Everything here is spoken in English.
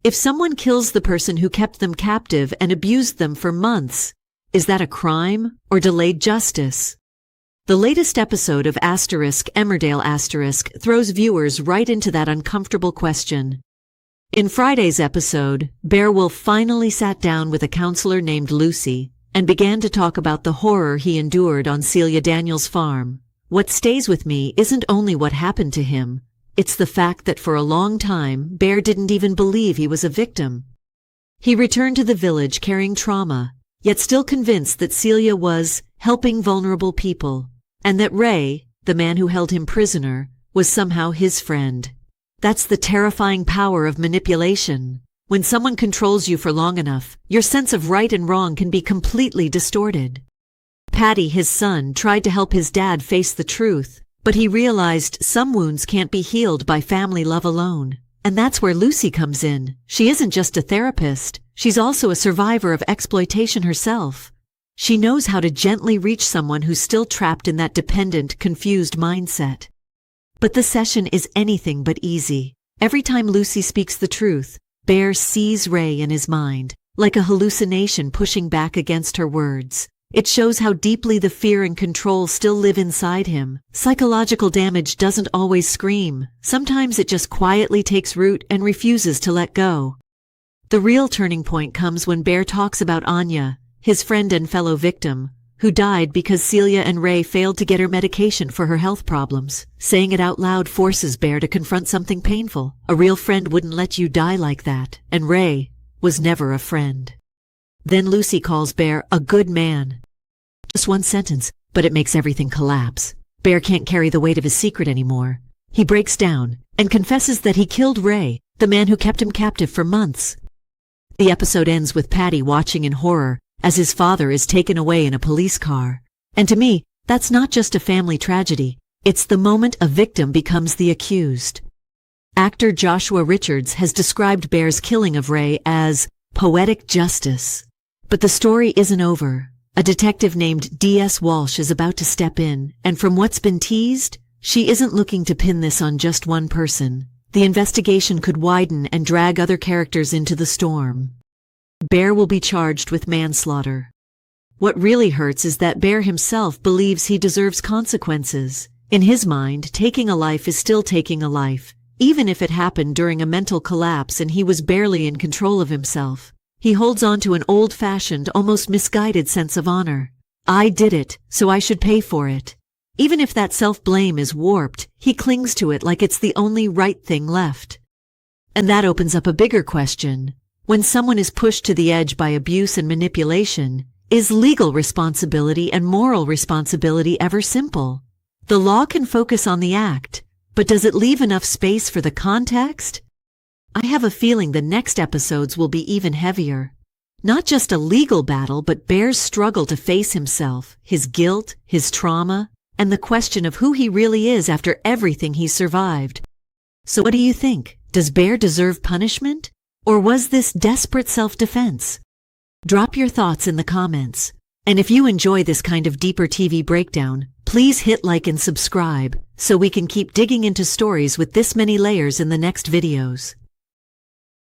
If someone kills the person who kept them captive and abused them for months, is that a crime or delayed justice? The latest episode of Emmerdale throws viewers right into that uncomfortable question. In Friday's episode, Bear Wolf finally sat down with a counselor named Lucy and began to talk about the horror he endured on Celia Daniels' farm. What stays with me isn't only what happened to him, it's the fact that for a long time, Bear didn't even believe he was a victim. He returned to the village carrying trauma, yet still convinced that Celia was helping vulnerable people, and that Ray, the man who held him prisoner, was somehow his friend. That's the terrifying power of manipulation. When someone controls you for long enough, your sense of right and wrong can be completely distorted. Paddy, his son, tried to help his dad face the truth, but he realized some wounds can't be healed by family love alone. And that's where Lucy comes in. She isn't just a therapist, she's also a survivor of exploitation herself. She knows how to gently reach someone who's still trapped in that dependent, confused mindset. But the session is anything but easy. Every time Lucy speaks the truth, Bear sees Ray in his mind, like a hallucination pushing back against her words. It shows how deeply the fear and control still live inside him. Psychological damage doesn't always scream. Sometimes it just quietly takes root and refuses to let go. The real turning point comes when Bear talks about Anya, his friend and fellow victim, who died because Celia and Ray failed to get her medication for her health problems. Saying it out loud forces Bear to confront something painful. A real friend wouldn't let you die like that, and Ray was never a friend. Then Lucy calls Bear a good man. Just one sentence, but it makes everything collapse. Bear can't carry the weight of his secret anymore. He breaks down and confesses that he killed Ray, the man who kept him captive for months. The episode ends with Paddy watching in horror as his father is taken away in a police car. And to me, that's not just a family tragedy. It's the moment a victim becomes the accused. Actor Joshua Richards has described Bear's killing of Ray as poetic justice. But the story isn't over. A detective named DS Walsh is about to step in, and from what's been teased, she isn't looking to pin this on just one person. The investigation could widen and drag other characters into the storm. Bear will be charged with manslaughter. What really hurts is that Bear himself believes he deserves consequences. In his mind, taking a life is still taking a life, even if it happened during a mental collapse and he was barely in control of himself. He holds on to an old-fashioned, almost misguided sense of honor. I did it, so I should pay for it. Even if that self-blame is warped, he clings to it like it's the only right thing left. And that opens up a bigger question. When someone is pushed to the edge by abuse and manipulation, is legal responsibility and moral responsibility ever simple? The law can focus on the act, but does it leave enough space for the context? I have a feeling the next episodes will be even heavier. Not just a legal battle, but Bear's struggle to face himself, his guilt, his trauma, and the question of who he really is after everything he survived. So what do you think? Does Bear deserve punishment? Or was this desperate self-defense? Drop your thoughts in the comments. And if you enjoy this kind of deeper TV breakdown, please hit like and subscribe so we can keep digging into stories with this many layers in the next videos.